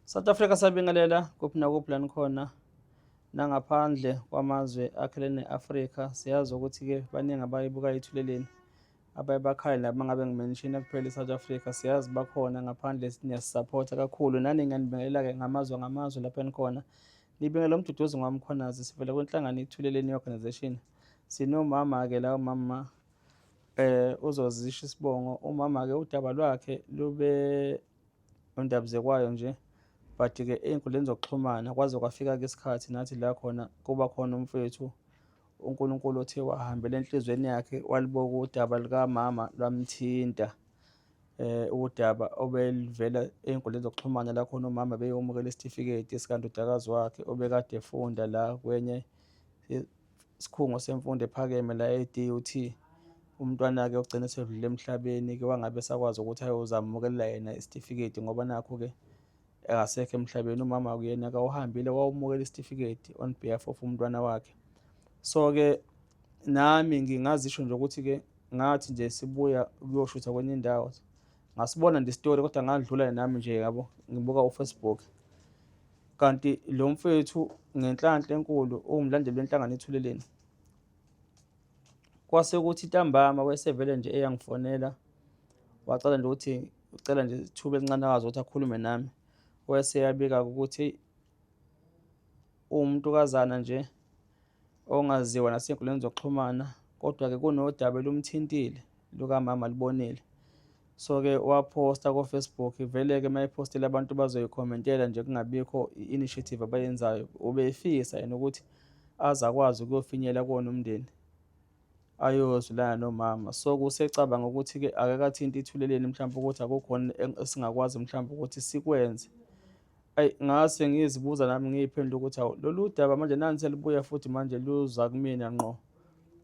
South Africa siyabingelela kuphi nakuphi la nikhona nangaphandle kwamazwe akhelene ne-Afrika. Siyazi ukuthi-ke baningi abayibukayo ithuleleni, abaye bakhale nabo uma ngabe ngimenshina kuphela i-South Africa. Siyazi bakhona ngaphandle, niyasisaphotha kakhulu. Nani ngiyanibingelela-ke ngamazwe lapho enikhona. Ngibingelela uMduduzi Ngwamkhwanazi, sivela kwinhlangano Ithuleleni Organization. Sinomama-ke la, umama uzozisho isibongo. Umama-ke udaba lwakhe lube undabuzekwayo nje, but-ke ey'nkundleni zokuxhumana kwaze kwafika-ke isikhathi nathi la khona kuba khona umfowethu uNkulunkulu othe wahambela enhlizweni yakhe, walibuka udaba lukamama lwamthinta. Udaba obelivela ey'nkundleni zokuxhumana la khona umama beyomukela isitifiketi sikandodakazi wakhe obekade efunda la kwenye isikhungo semfundo ephakeme la e-DUT. Umntwana-ke ogcina esedlule emhlabeni-ke wangabe esakwazi ukuthi ayozamukelela yena isitifiketi ngoba nakhu-ke akasekho emhlabeni. Umama kuyena-ke wawuhambile wawumukela isitifiketi on behalf of umntwana wakhe. So-ke nami ngingazisho nje ukuthi-ke ngathi nje sibuya kuyoshutha kwenye indawo, ngasibona nje isitori kodwa ngadlula nami nje yabo, ngibuka uFacebook. Kanti lo mfethu ngenhlanhla enkulu uwumlandeli wenhlangano Ithuleleni. Kwase kuthi ntambama wesevele nje eyangifonela, wacela nje ukuthi ucela nje ithuba elincane akazi ukuthi akhulume nami. Weseyabika-ke ukuthi uwumuntukazana nje ongaziwa nasey'nkundleni zokuxhumana, kodwa-ke kunodaba elumthintile lukamama alibonile. So-ke waphosta ko-Facebook, vele-ke uma ephostile abantu bazoyikhomentela nje kungabikho i-initiative abayenzayo. Ubefisa yena ukuthi aze akwazi ukuyofinyelela kuwona umndeni ayozwelana nomama. So kusecabanga ukuthi-ke akakathinte Ithuleleni mhlawumbe ukuthi akukhona esingakwazi mhlawumbe ukuthi sikwenze. Ngase ngizibuza nami ngiy'phendula ukuthi hawu, lolu daba manje nani selibuya futhi manje luza kumina ngqo,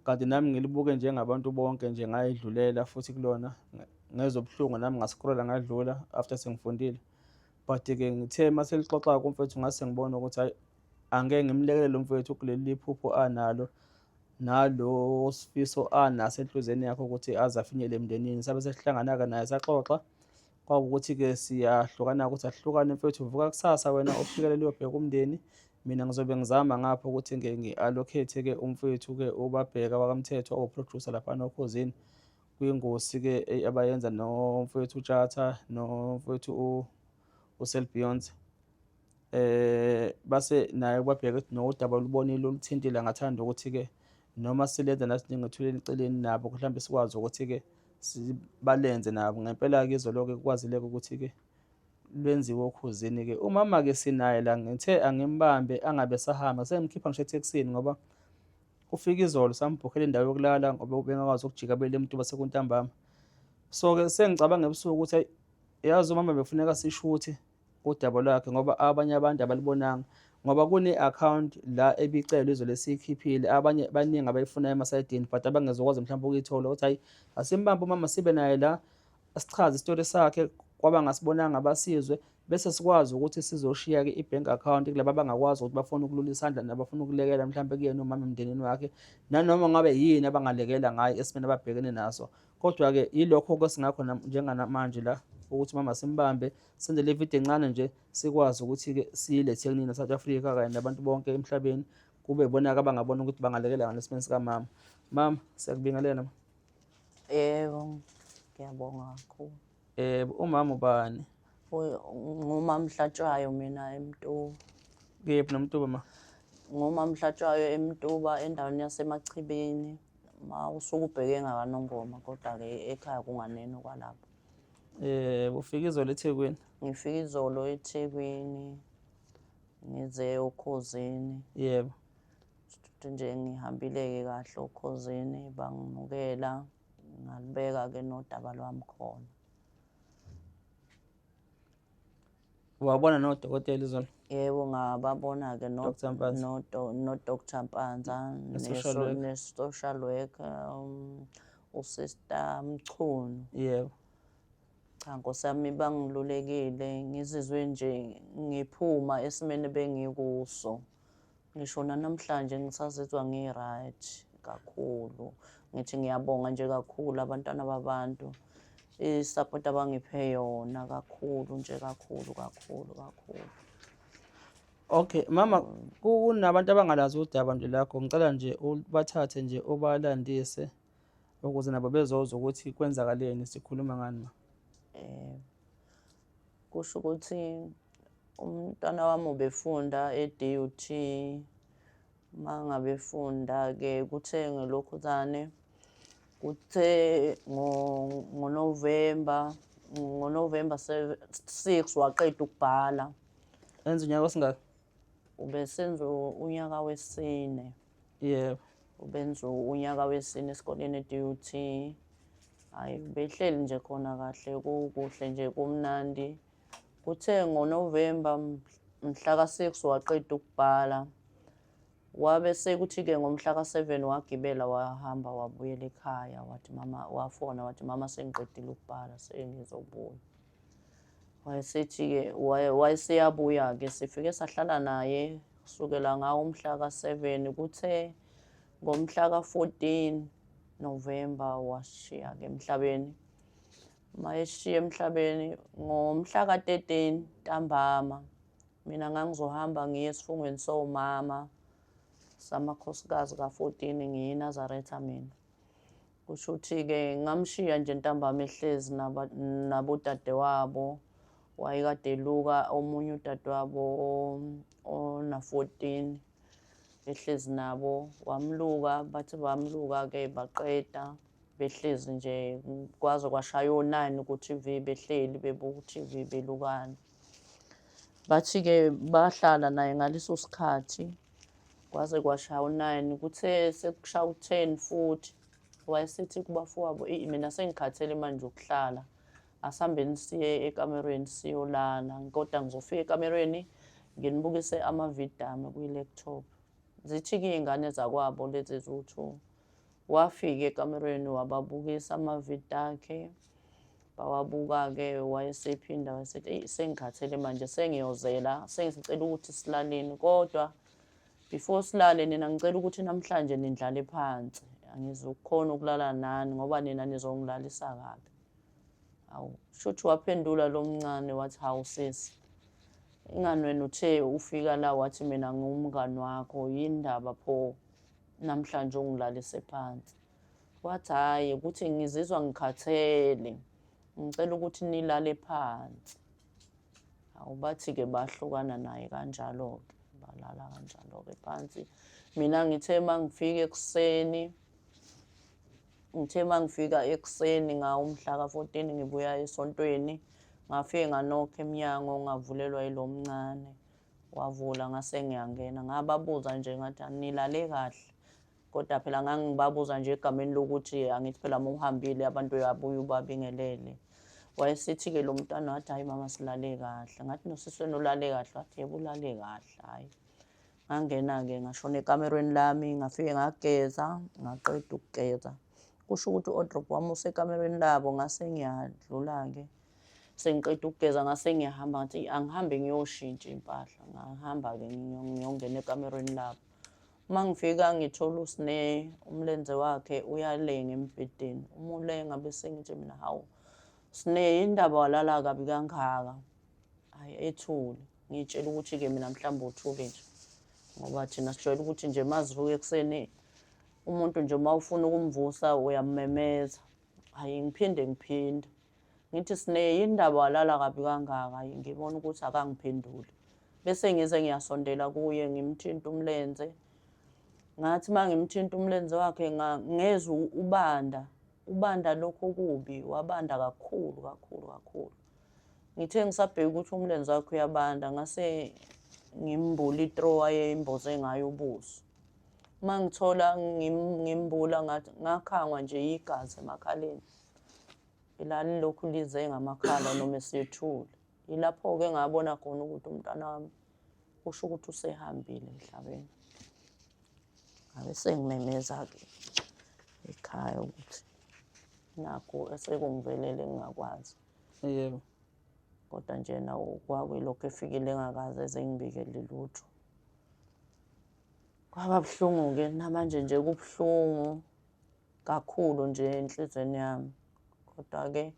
kanti nami ngilibuke njengabantu bonke nje ngayidlulela futhi kulona ngezobuhlungu nami ngasikrola ngadlula after sengifundile. But-ke ngithe uma selixoxa-ke umfethu ngase ngibona ukuthi hhayi, angeke ngimlekelele lo mfethu kuleli phupho analo nalo sifiso anaso enhlizweni yakhe ukuthi aze afinyele emndenini. Sabe sesihlangana-ke naye saxoxa, kwawukuthi-ke siyahlukana ukuthi asihlukane mfethu, vuka kusasa wena ufikelele uyobheka umndeni, mina ngizobe ngizama ngapha ukuthi ngi-allocate-ke umfethu-ke uBabheka wakamthetho owu-producer laphana Okhozini kwingosi-ke abayenza nomfowethu uTshatha nomfowethu uSelbeyonce. Base naye uBabheka ethi nodaba olubonile oluthintile angathanda ukuthi-ke noma silenza nathi njengethuleni eceleni nabo mhlawumbe sikwazi ukuthi-ke balenze nabo. Ngempela-ke izolo-ke kukwazile-ke ukuthi-ke lwenziwe Okhozini-ke. Umama-ke sinaye la, ngithe angimbambe angabe esahamba, sengimkhipha ngisho etekisini ngoba ufika izolo sambhukhela indawo yokulala ngoba ubengakwazi ukujika abuyele eMtuba sekuntambama. So-ke sengicabanga ebusuku ukuthi hayi, yazi umama bekufuneka sishuthe udaba lwakhe ngoba abanye abantu abalibonanga, ngoba kune-account la ebicelwa izolo esiyikhiphile. Abanye baningi abayifunayo emasayidini but abangezokwazi mhlawumbe ukuyithola ukuthi hhayi, asimbambe umama sibe naye la asichaze isitori sakhe kwabangasibonanga basizwe, bese sikwazi ukuthi sizoshiya-ke i-bank account kulaba abangakwazi ukuthi bafuna ukulula isandla nabafuna ukulekelela mhlawumbe kuyena umama emndenini wakhe, nanoma ngabe yini abangalekela ngayo esimeni ababhekene naso. Kodwa-ke yilokho-ke singakho njengamanje la ukuthi mama simbambe, senze le video encane nje sikwazi ukuthi-ke siyilethe kunina South Africa kanye nabantu bonke emhlabeni, kube ibona-ke abangabona ukuthi bangalekelela ngalesimeni sikamama. Mama, siyakubingelela. Yebo, ngiyabonga kakhulu. Umama ubani? Ngumama Mhlatshwayo mina eMtuba. Kephi noMtuba ma? Ngumama Mhlatshwayo eMtuba endaweni yaseMachibini. Ma usuke ubheke ngakaNongoma kodwa-ke ekhaya kunganeno kwalapho. Ufika izolo eThekwini? Ngifika izolo eThekwini, ngize Okhozini. Yebo. Nje ngihambile-ke kahle Okhozini, bangimukela, ngalibeka-ke nodaba lwami khona. Wabona nodokotela izolo? Yebo, ngababona-ke Dr. Mpanza? no-Dr. Mpanza ne-social worker, uSister Mchunu. Yebo. Cha Nkosi yami, bangilulekile, ngizizwe nje ngiphuma esimeni ebengikuso. Ngisho namhlanje ngisazizwa ngi-right kakhulu. Ngithi ngiyabonga nje kakhulu abantwana babantu i-support abangiphe yona kakhulu nje, kakhulu. Okay, mama, kunabantu abangalazi udaba nje lakho, ngicela nje ubathathe nje ubalandise ukuze nabo bezozwa ukuthi kwenzakaleni, sikhuluma ngani ma. Kusho ukuthi umntwana wami ubefunda e-DUT, uma ngabe efunda-ke kuthe ngelokhuzane, kuthe ngoNovemba 6 waqeda ukubhala. Enza unyaka osingaki? Ubesenza unyaka wesine. Yebo. Ubenza unyaka wesine esikoleni e-DUT. Hhayi, behleli nje khona kahle, kukuhle nje, kumnandi. Kuthe ngoNovemba mhla ka-6 waqeda ukubhala. Wabe sekuthi-ke ngomhla ka-7 wagibela wahamba wabuyela ekhaya, wathi mama, wafona wathi mama, sengiqedile ukubhala sengizobuya. Wayesethi-ke wayeseyabuya-ke, sifike sahlala naye kusukela ngawo umhla ka-7. Kuthe ngomhla ka-14 Novemba washiya-ke emhlabeni. Uma eshiya emhlabeni ngomhla ka-13 ntambama, mina ngangizohamba ngiye esifungweni somama samakhosikazi ka-14 ngiyi-Nazaretha mina. Kusho ukuthi-ke ngamshiya nje ntambama ehlezi nabodadewabo. Wayekade eluka omunye udadewabo ona-14 behlezi nabo, wamluka, bathi bamluka-ke baqeda behlezi nje kwaze kwashaya o-9 ku-TV behleli bebuka u-TV belukana. Bathi-ke bahlala naye ngaleso sikhathi kwaze kwashaya u-9. Kuthe sekushaya u-10 futhi wayesethi kubafowabo, mina sengikhathele manje ukuhlala, asihambeni siye ekamerweni siyolala, kodwa ngizofika ekamerweni nginibukise amavidiyo ami kwi-laptop. Zithi-ke iy'ngane zakwabo lezi eziwu-2 wafika ekamerweni wababukisa amavidiyo akhe, bawabuka-ke. Wayesephinda wayesethi eyi, sengikhathele manje sengiyozela, sengisicela ukuthi silaleni, kodwa before silale nina ngicela ukuthi namhlanje nindlale phansi, angizukukhona ukulala nani ngoba nina nizongilalisa kabi. Hawu, shuthi waphendula lo mncane wathi, hawu sisi, ingani wena uthe ufika la wathi mina ngumngani wakho, yini ndaba pho namhlanje ungilalise phansi? Wathi hhayi, ukuthi ngizizwa ngikhathele, ngicela ukuthi nilale phansi. Hawu, bathi-ke bahlukana naye kanjalo-ke, balala kanjalo-ke phansi. Mina ngithe uma ngifika ekuseni ngawo umhla ka-14 ngibuya esontweni, ngafike nganokha emnyango ngavulelwa yilo mncane. Wavula ngase ngiyangena, ngababuza nje ngathi anilale kahle, kodwa phela ngangibabuza nje egameni lokuthi angithi phela uma uhambile abantu uyabuya ubabingelele. Wayesithi-ke lo mntwana wathi hhayi mama, silale kahle. Ngathi nosisi wena ulale kahle? Wathi yebo ulale kahle. Hhayi, ngangena-ke ngashona ekamerweni lami, ngafike ngageza, ngaqeda ukugeza. Kusho ukuthi u-wardrobe wami usekamerweni labo, ngase ngiyadlula-ke. Sengiqeda ukugeza ngase ngiyahamba ngathi angihambe ngiyoshintsha iy'mpahla, ngahamba-ke ngiyongena ekamerweni labo. Uma ngifika ngithola uSineya umlenze wakhe uyalenga embhedeni, uma ulenga bese ngithi mina, hawu Sineya, yini ndaba walala kabi kangaka? Hhayi, ethule. Ngiy'tshela ukuthi-ke mina mhlawumbe uthule nje ngoba thina sijwayele ukuthi nje uma sivuka ekuseni umuntu nje uma ufuna ukumvusa uyamemeza. Hhayi, ngiphinde ngithi Sineya, yini ndaba walala kabi kangaka? Hhayi, ngibona ukuthi akangiphenduli. Bese ngize ngiyasondela kuye ngimthinta umlenze. Ngathi uma ngimthinta umlenze wakhe ngezwa ubanda lokho kubi, wabanda kakhulu. Ngithe ngisabheka ukuthi umlenze wakhe uyabanda, ngase ngimbula itrowa ayeyimboze ngayo ubuso. Uma ngithola ngimbula ngakhangwa nje igazi emakhaleni. Ilalilokhu lize ngamakhala noma esethule. Yilapho-ke ngabona khona ukuthi umntwana wami kusho ukuthi usehambile emhlabeni. Ngabe sengimemeza-ke ekhaya ukuthi nakho esekungivelele ngingakwazi. Yebo. Kodwa nje nawo kwakuyilokhu efikile engakaze ezengibikele lutho. Kwaba buhlungu-ke, namanje nje kubuhlungu kakhulu nje enhlizweni yami. Kodwa-ke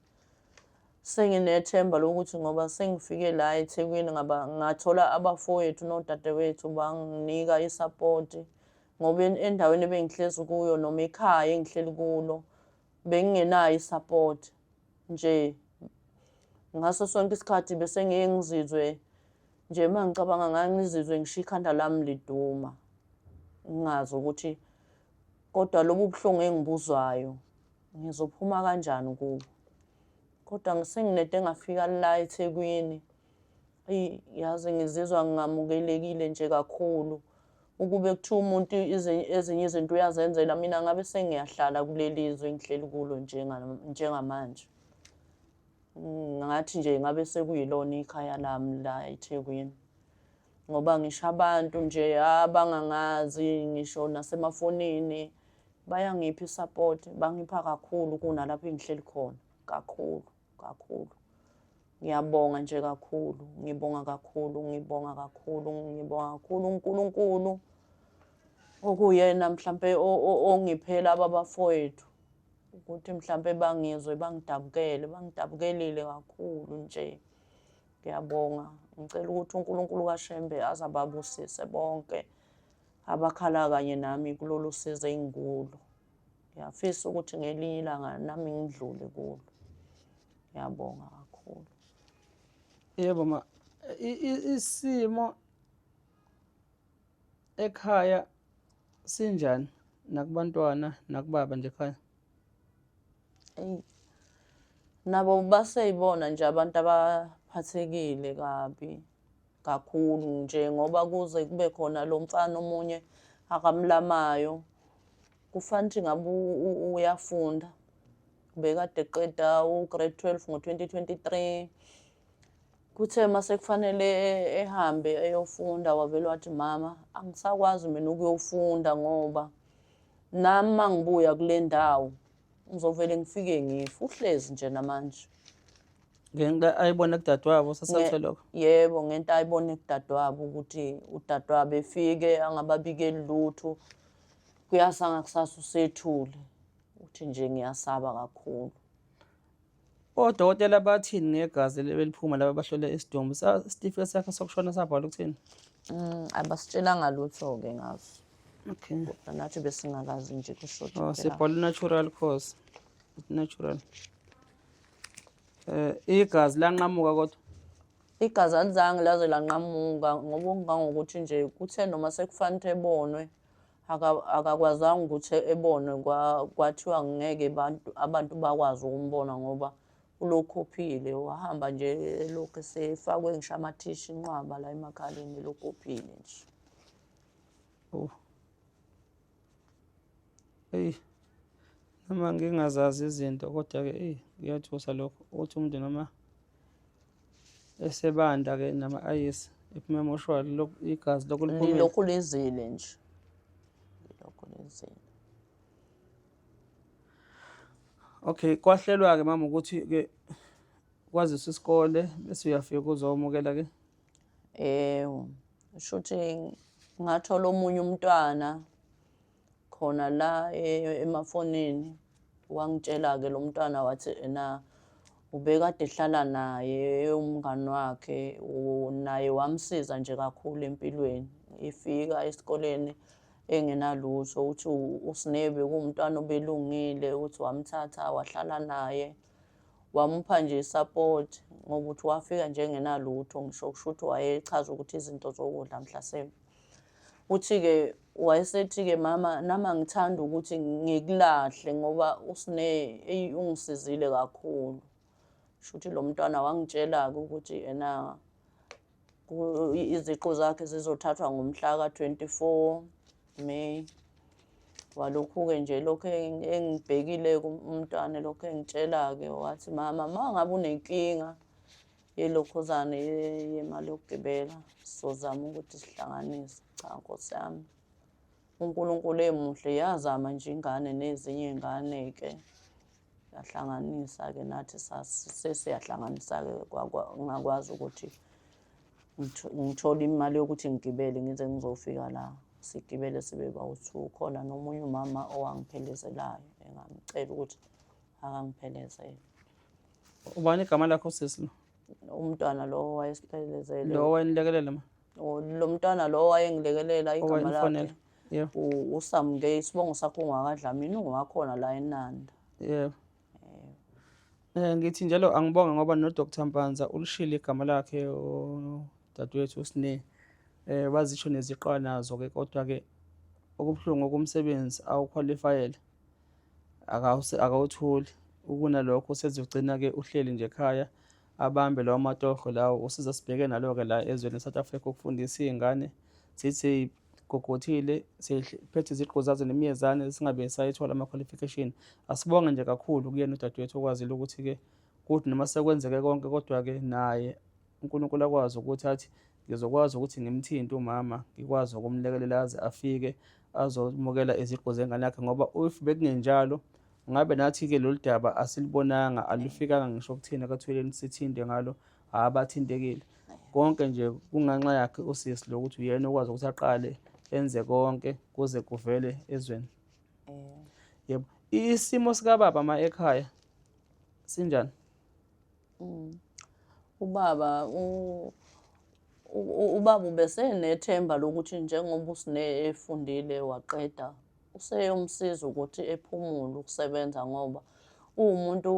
senginethemba lokuthi ngoba sengifike la eThekwini ngathola abafowethu nodadewethu banginika isapoti ngoba endaweni ebengihlezi kuyo noma ekhaya engihleli kulo bengingenayo isapoti nje. Ngaso sonke isikhathi bese ngeke ngizizwe nje mangicabanga ngangizizwe ngisho ikhanda lami liduma, ngingazi ukuthi kodwa lobu buhlungu engibuzwayo ngizophuma kanjani kubo. Kodwa senginede ngafika la eThekwini, yazi ngizizwa ngingamukelekile nje kakhulu. Ukube kuthiwa umuntu ezinye izinto uyazenzela, mina ngabe sengiyahlala kuleli zwe engihleli kulo njengamanje. Ngathi nje ngabe sekuyilona ikhaya lami la eThekwini. Ngoba ngisho abantu nje abangangazi ngisho nasemafonini bayangipha isapoti, bangipha kakhulu kunalapho engihleli khona, kakhulu. Ngiyabonga nje kakhulu, ngibonga kakhulu uNkulunkulu okuyena mhlampe ongiphela abafowethu ukuthi mhlampe bangizwe bangidabukelile kakhulu nje. Ngiyabonga, ngicela ukuthi uNkulunkulu kaShembe aze ababusise bonke abakhala kanye nami kulolu sizo engikulo. Ngiyafisa ukuthi ngelinye ilanga nami ngidlule kulo. Ngiyabonga kakhulu. Yebo ma, isimo ekhaya sinjani nakubantwana nakubaba nje ekhaya? Nabo baseyibona nje abantu abaphathekile kabi kakhulu nje ngoba kuze kube khona lo mfana omunye akamlamayo. Kufanele ukuthi ngabe uyafunda, bekade eqeda u-grade 12 ngo-2023. Kuthe mase kufanele ehambe eyofunda wavele wathi mama angisakwazi mina ukuyofunda ngoba nami mangibuya kule ndawo ngizovele ngifike ngife. Uhlezi nje namanje. Ngento ayibona kudadewabo sasamhleloko. Yebo, ngento ayibone kudadewabo ukuthi udadewabo efike angababikeli lutho. Kuyasanga kusasa usethule. Uthi nje ngiyasaba kakhulu. Odokotela bathini negazi eliphuma laba bahlole isidumbu? Isitifiketi sakhe sokushona sabhala ukuthini? Abasitshelanga lutho-ke ngaso. Okay. Kodwa nathi besingakazi nje kusho Sibhala natural cause. Natural. Igazi lanqamuka kodwa? Igazi alizange laze lanqamuka ngoba kungangokuthi nje kuthe noma sekufanele ebonwe akakwazanga ukuthi ebonwe kwathiwa ngeke abantu bakwazi ukumbona ngoba ulokhu ophile. Wahamba nje elokhu esefakwe ngisho amathishi inqwaba la emakhaleni elokhu ophile nje. Noma ngingazazi izinto kodwa-ke kuyathusa lokho ukuthi umuntu noma esebanda-ke nama-ayisi iphume emoshwari igazi lokhu liphumile. Lilokhu lizile nje. Okay, kwahlelwa-ke mama ukuthi-ke kwaziswa isikole bese uyafika uzomukela-ke? Sho ukuthi ngathola omunye umntwana khona la emafonini. Wangitshela-ke lo mntwana wathi ena ubekade ehlala naye umngani wakhe, naye wamsiza nje kakhulu empilweni. Efika esikoleni engenalutho uthi uSnebe kuwumntwana obelungile ukuthi wamthatha wahlala naye wamupha nje isapoti ngoba uthi wafika nje engenalutho ngisho kusho ukuthi wayechaza ukuthi izinto zokudla mhlasimbe. Uthi-ke wayesethi-ke mama nami angithanda ukuthi ngikulahle ngoba uSne ungisizile kakhulu. Sho ukuthi lo mntwana wangitshela-ke ukuthi ena iziqu zakhe zizothathwa ngomhla ka-24 May. Walokhu-ke nje lokhu engibhekile umntwana lokhu engitshela-ke wathi mama mangabe unenkinga yelokhuzane yemali yokugibela sizozama ukuthi sihlanganise. Cha Nkosi yami, uNkulunkulu emuhle yazama nje ingane nezinye iy'ngane-ke yahlanganisa-ke nathi sesiyahlanganisa-ke ngakwazi ukuthi ngithole imali yokuthi ngigibele ngize ngizofika la. Sigibele sibe bawu-2. Khona nomunye umama owangiphelezelayo engamcela ukuthi akangiphelezele. Ubani igama lakho sisi lo? Umntwana lo wayesiphelezele, Lo wayenilekelela ma? lo mntwana lo wayengilekelela igama Owayenifonela? lakhe Yebo. uSamgay, isibongo sakhe ungakaDlamini, ungakhona la eNanda. Yebo. Ngithi njalo angibonge ngoba no-Dr. Mpanza ulishilo igama lakhe udadewethu uSne. Bazisho neziqwa nazo-ke kodwa-ke okubuhlungu okumsebenzi awukhwalifayele akawutholi. Ukunalokho sezogcina-ke uhleli nje ekhaya abambe lawo matoho lawo. Usiza sibheke nalo-ke la ezweni le-South Africa ukufundisa iy'ngane zithi gogothile sey'phethe iziqu zazo nemiyezane singabe sayithola ama-qualification. Asibonge nje kakhulu kuyena udadewethu okwazile ukuthi-ke kuthi noma sekwenzeke konke kodwa-ke naye uNkulunkulu akwazi ukuthi athi ngizokwazi ukuthi ngimthinte umama, ngikwazi ukumlekelela aze afike azomukela iziqu zengane yakhe, ngoba if bekungenjalo ngabe nathi-ke lolu daba asilibonanga, alufikanga ngisho kuthina kaThuleni sithinte ngalo, abathintekile. Konke nje kungenxa yakhe usisi lo, ukuthi uyena okwazi ukuthi aqale enze konke kuze kuvele ezweni. Yebo. Isimo sikababa ma ekhaya sinjani? Ubaba ubaba ubesenethemba lokuthi njengoba uSne efundile waqeda, useyomsiza ukuthi ephumule ukusebenza ngoba uwumuntu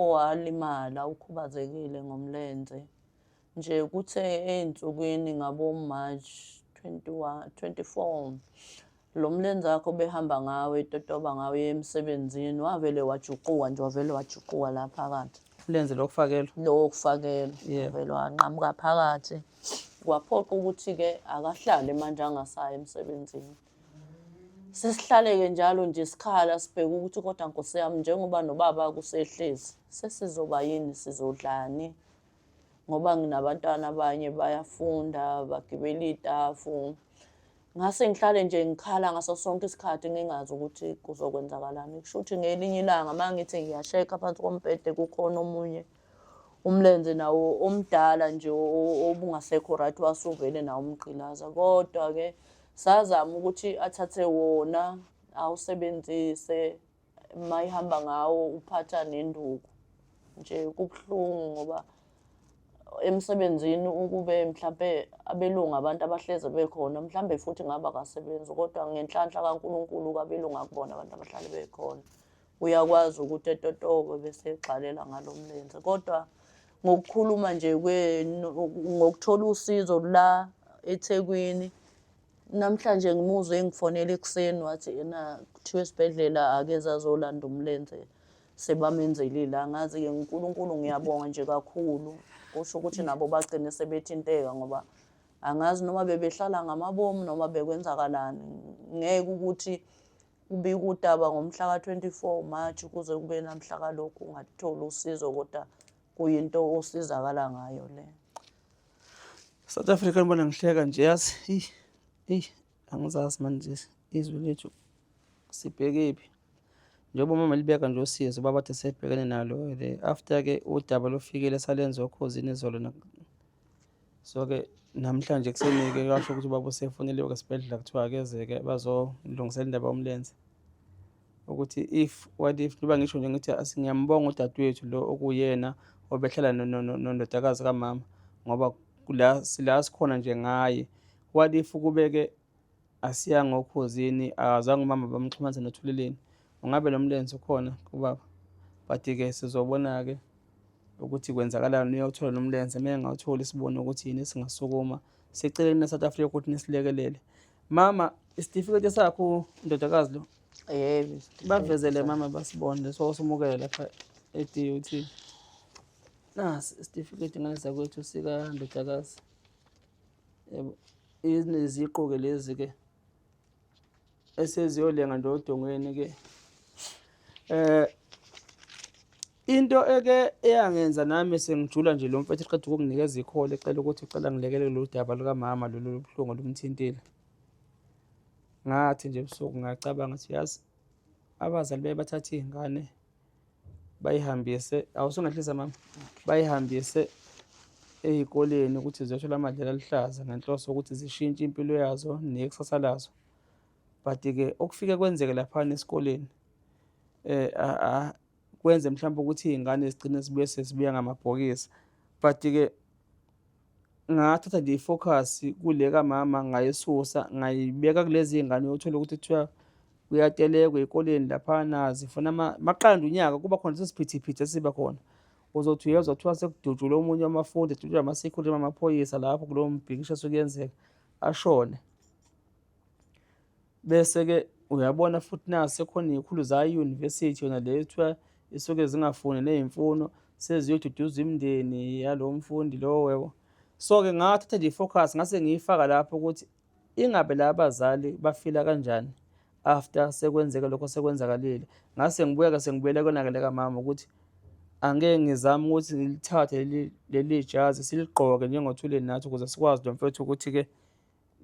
owalimala, ukhubazekile ngomlenze. Nje kuthe ey'nsukwini ngabo-March 24 lo mlenze wakhe obehamba ngawo etotoba ngawo eya emsebenzini wavele wajuquka nje, wavele wajuquka la phakathi. Lenze lokufakelwa? Lokufakelwa. Yebo. Wavele wanqamuka phakathi. Kwaphoqa ukuthi-ke akahlale manje angasaya emsebenzini. Sesihlale-ke njalo nje isikhala sibheke ukuthi kodwa Nkosi yami njengoba nobaba kusehlezi sesizoba yini, sizodlani? Ngoba nginabantwana abanye bayafunda, bagibela iy'tafu. Ngase ngihlale nje ngikhala ngaso sonke isikhathi ngingazi ukuthi kuzokwenzakalani. Kusho ukuthi ngelinye ilanga uma ngithi ngiyasheka phansi kombhede kukhona omunye umlenze nawo omdala nje obungasekho right, wasuvele nawo umgqilaza. Kodwa-ke sazama ukuthi athathe wona awusebenzise, uma ihamba ngawo uphatha nenduku. Nje kubuhlungu ngoba emsebenzini ukube mhlampe abelungu abantu abahleze bekhona, mhlambe futhi ngaba akasebenzi, kodwa ngenhlanhla kaNkulunkulu abelungu akubona abantu abahlale bekhona. Uyakwazi ukuthi etotobe bese exalela ngalo mlenze. Kodwa ngokukhuluma nje ngokuthola usizo la eThekwini, namhlanje ngimuzwe engifonela ekuseni wathi ena kuthiwa esibhedlela akeze azolanda umlenze sebamenzelile. Angazi-ke uNkulunkulu ngiyabonga nje kakhulu. Kusho ukuthi nabo bagcine sebethinteka ngoba angazi noma bebehlala ngamabomu noma bekwenzakalani. Ngeke ukuthi kubike udaba ngomhla ka-24 March kuze kube namhla kalokhu ungatholi usizo, kodwa kuyinto osizakala ngayo le. South Africa ngibona ngihleka nje, yazi angizazi manje izwe lethu sibhekephi. Njengoba umama libeka nje usizo baba bathi sebhekene nalo after-ke udaba lufikile salenza okhosini izolo. So-ke namhlanje ekuseni-ke kasho ukuthi ubaba usefoneliwe esibhedlela kuthiwa akezeke bazolungisela indaba yomlenze, ukuthi what if ngiba ngisho nje ngithi ngiyambonga udadewethu lo okuyena obehlala nondodakazi kamama ngoba la sikhona nje ngaye. What if kube-ke asiyanga okhosini, azange umama bamxhumanisa noThuleleni, ungabe lo mlenze ukhona kubaba? But-ke sizobona-ke ukuthi kwenzakalani. Uyawuthola lo mlenze, uma engawutholi sibone ukuthi yini esingasukuma seceleni ne-South Africa ukuthi nisilekelele. Mama, isitifiketi sakho ndodakazi lo Yebo. bavezele mama basibone somukele lapha e-DOT. Nasi isitifiketi ngane sakwethu sika ndodakazi. Yebo, iziqu-ke lezi-ke eseziyolenga nje odongweni-ke. Into eke eyangenza nami sengijula nje lo mfethu eqeda ukunginikeza ikhole ecela ukuthi ucela ngilekelele lolu daba lukamama lolu buhlungu olumthintile. Ngathi nje ebusuku ngacabanga ukuthi yazi abazali beye bathathe iy'ngane bayihambise, awusungehlisa mama, bayihambise ey'koleni ukuthi ziyothola amadlela aluhlaza ngenhloso ukuthi zishintshe impilo yazo nekusasa lazo. But-ke okufike kwenzeke laphana esikoleni kwenze mhlawumbe ukuthi iy'ngane zigcine zibuye sezibuya ngamabhokisi. But-ke ngathatha nje i-focus kule kamama ngayisusa ngayibeka kulezi iy'ngane, uyothola ukuthi kuthiwa kuyatelekwa ey'koleni laphana zifuna maqanda unyaka kuba khona lesi siphithiphithi esiba khona. Uzothi uyezwa kuthiwa sekudutshulwe omunye wamafundi, edutshulwe ama-security noma amaphoyisa lapho kulowo mbhikisho esuke yenzeka ashone. Bese-ke uyabona futhi nazi sekhona iy'khulu zayiyunivesithi yona le ekuthiwa isuke zingafuni ney'mfuno seziyoduduza imindeni yalowo mfundi lowo yabo. So-ke ngathatha nje i-focus ngase ngiyifaka lapho ukuthi ingabe la abazali bafila kanjani after sekwenzeke lokho sekwenzakalile. Ngase ngibuye-ke sengibuyela kuyona-ke le kamama ukuthi angeke ngizame ukuthi ngilithathe leli jazi siligqoke njengothule nathi ukuze sikwazi lo mfowethu ukuthi-ke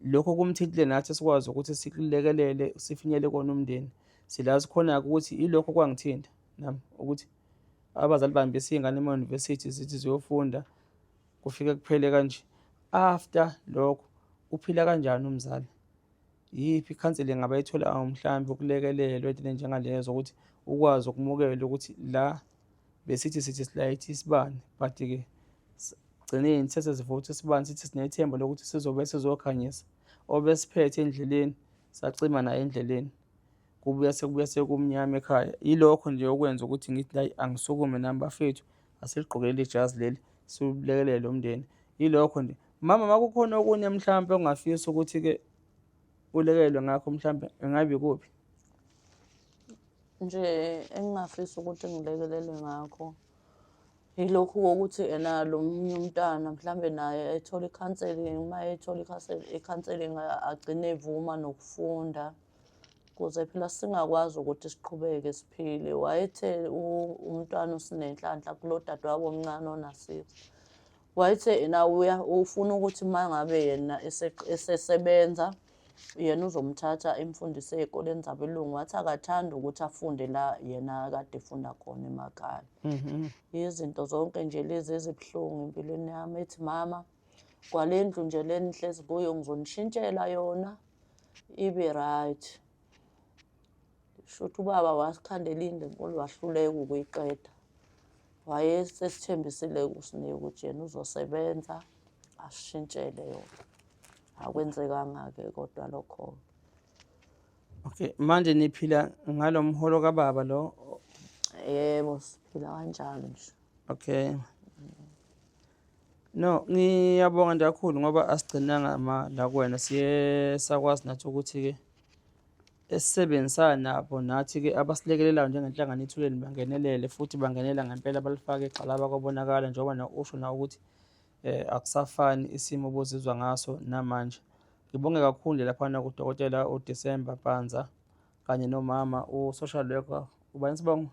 lokho kumthintile nathi sikwazi ukuthi sikulekelele sifinyele kona umndeni. Silazi khona-ke ukuthi ilokho kwangithinta nami ukuthi abazali bami besiy'ngane ema-university zithi ziyofunda kufike kuphele kanje. After lokho uphila kanjani umzali? Iyiphi i-counselling abayithola mhlawumbe ukulekelelwa ey'ntweni ey'njengalezo ukuthi ukwazi ukumukela ukuthi la besithi silayithe isibani but-ke gcineni sesivutha isibani sithi sinethemba lokuthi sizobe sizokhanyisa. Obesiphethe endleleni sacima naye endleleni, kubuya sekumnyama ekhaya. Yilokho nje okwenza ukuthi ngithi hhayi angisukume nami bafethu asiligqoke leli jazi leli siwulekelele umndeni. Yilokho nje. Mama, uma kukhona okunye mhlawumbe ongafisa ukuthi-ke ulekelelwe ngakho mhlawumbe engabe ikuphi? Nje engingafisa ukuthi ngilekelelwe ngakho yilokhu kokuthi ena lo munye umntwana mhlambe naye ethole i-counselling, uma ethola i-counselling agcine evuma nokufunda ukuze phela singakwazi ukuthi siqhubeke siphile. Wayethe umntwana uSinenhlanhla kulo dadewabo omncane ona-6, wayethe yena ufuna ukuthi uma ngabe yena esesebenza yena uzomthatha emfundise ey'koleni zabelungu. Wathi akathandi ukuthi afunde la yena kade efunda khona emakhaya. Izinto zonke nje lezi ezibuhlungu empilweni yami. Ethi mama, kwale ndlu nje le nihlezi kuyo ngizonishintshela yona ibe right. Shuthi ubaba wasikhandela indlu enkulu wahluleka ukuyiqeda. Wayesesithembisile kuSineku ukuthi yena uzosebenza asishintshele yona. Akwenzekanga-ke kodwa lokho. Okay, manje niphila ngalo mholo kababa lo? Yebo, siphila kanjalo nje. Okay. No, ngiyabonga nje kakhulu ngoba asigcinanga la kuwena, siye sakwazi nathi ukuthi-ke esisebenzisana nabo nathi-ke abasilekelelayo njengenhlangano Ithuleni bangenelele futhi bangenela ngempela balifake igxalaba kwabonakala njengoba na usho nawe ukuthi akusafani isimo obuzizwa ngaso namanje. Ngibonge kakhulu nje laphana kudokotela uDisemba Panza kanye nomama u-social worker, ubani isibongo?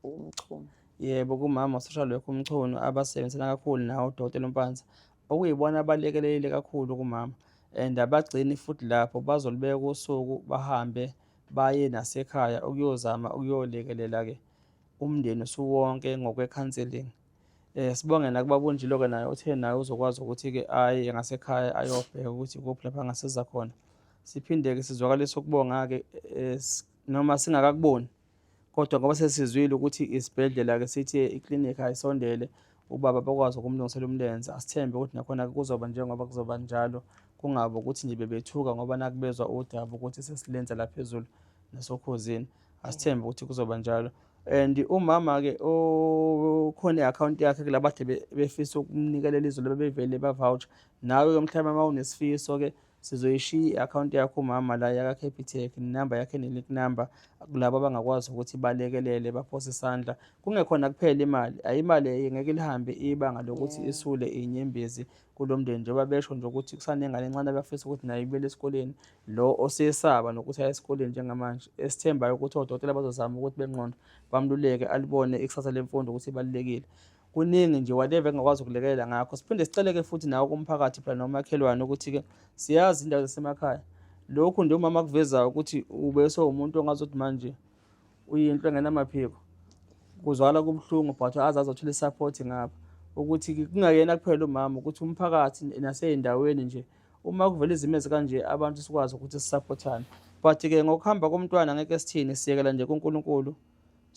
Umchunu. Yebo, kumama u-social worker uMchunu abasebenzisana kakhulu nawo udokotela uMpanza, okuyibona abalekelelile kakhulu kumama and abagcini futhi lapho bazolibeka usuku bahambe baye nasekhaya ukuyozama ukuyolekelela-ke umndeni usuwonke ngokwe-counselling. Sibonge nakubaba uNjilo-ke naye uthe naye uzokwazi ukuthi-ke aye ngasekhaya ayobheka ukuthi ikuphi lapho angasiza khona. Siphinde-ke sizwakalise ukubonga-ke noma singakakuboni kodwa ngoba sesizwile ukuthi isibhedlela-ke sithi iklinikhi ayisondele ubaba bakwazi ukumlungisela umlenze. Asithembe ukuthi nakhona-ke kuzoba njengoba kuzoba njalo, kungabi ukuthi nje bebethuka ngoba nakubezwa udaba ukuthi sesilenza la phezulu nasokhozini. Asithembe ukuthi kuzoba njalo. And umama-ke khona i-akhawunti yakhe la bade befisa ukumnikelela izolo bevele ba-voucher. Nawe-ke mhlawumbe uma unesifiso-ke sizoyishiya i-akhawunti yakho umama la yaka-Capitec, inamba yakhe ne-link number kulabo abangakwazi ukuthi balekelele baphose isandla. Kungekhona kuphela imali, ayimali ngeke lihambe ibanga lokuthi isule inyembezi kulo mndeni njengoba besho nje ukuthi kusanengane encane abafisa ukuthi nayo ibuyele esikoleni, lo osesaba nokuthi aye esikoleni njengamanje, esithembayo ukuthi odokotela bazozama ukuthi bengqondo bamluleke alibone ikusasa lemfundo ukuthi ibalulekile. Kuningi nje whatever engakwazi ukulekelela ngakho. Siphinde sicele-ke futhi nawo kumphakathi phela nomakhelwane ukuthi-ke siyazi indawo zasemakhaya. Lokhu nje umama akuvezayo ukuthi ubese umuntu ongazothi manje uyinto engenamaphiko, kuzwakala kubuhlungu but aze azothola i-support ngapha ukuthi kungayena kuphela umama, ukuthi umphakathi nasey'ndaweni nje uma kuvela izimo ezikanje abantu sikwazi ukuthi sisaphothane. But-ke ngokuhamba komntwana ngeke sithini, siyekela nje kuNkulunkulu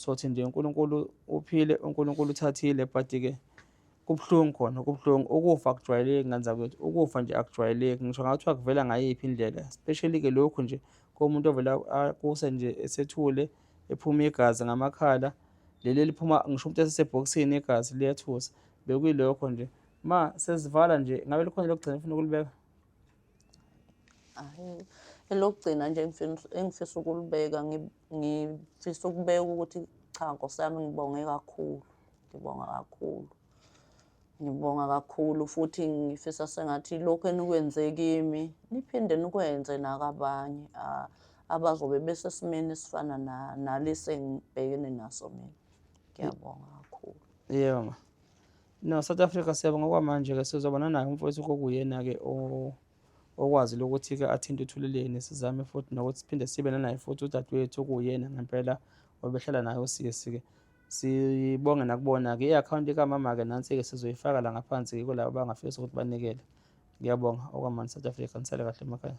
sothi nje uNkulunkulu uphile, uNkulunkulu uthathile, but-ke kubuhlungu khona, kubuhlungu. Ukufa akujwayeleki ngane zakwethu, ukufa nje akujwayeleki, ngisho ngathiwa kuvela ngayiphi indlela, especially-ke lokhu nje komuntu ovela akuse nje esethule, ephuma igazi ngamakhala, leli liphuma ngisho umuntu esesebhokisini igazi liyathusa, bekuyilokho nje. Ma sesivala nje, ngabe likhona lokugcina ufuna ukulibeka? Hhayi, elokugcina nje engifisa ukulibeka ngifisa ukubeka ukuthi cha Nkosi yami ngibonge kakhulu, ngibonga kakhulu. Ngibonga kakhulu futhi ngifisa sengathi lokhu enikwenze kimi niphinde nikwenze nakabanye abazobe besesimeni esifana nalesi engibhekene naso mina. Ngiyabonga kakhulu. Yebo ma. No, South Africa siyabonga kwamanje-ke sizobona naye umfowethu kokuyena-ke okwazi ukuthi-ke athinte uthuleleni, sizame futhi nokuthi siphinde sibe nanaye futhi udadewethu okuyena ngempela obehlala naye usisi-ke. Sibonge nakubona-ke i-akhawunti kamama-ke nansi-ke sizoyifaka la ngaphansi kulabo abangafisa ukuthi banikele. Ngiyabonga okwamanje South Africa, nisale kahle emakhaya.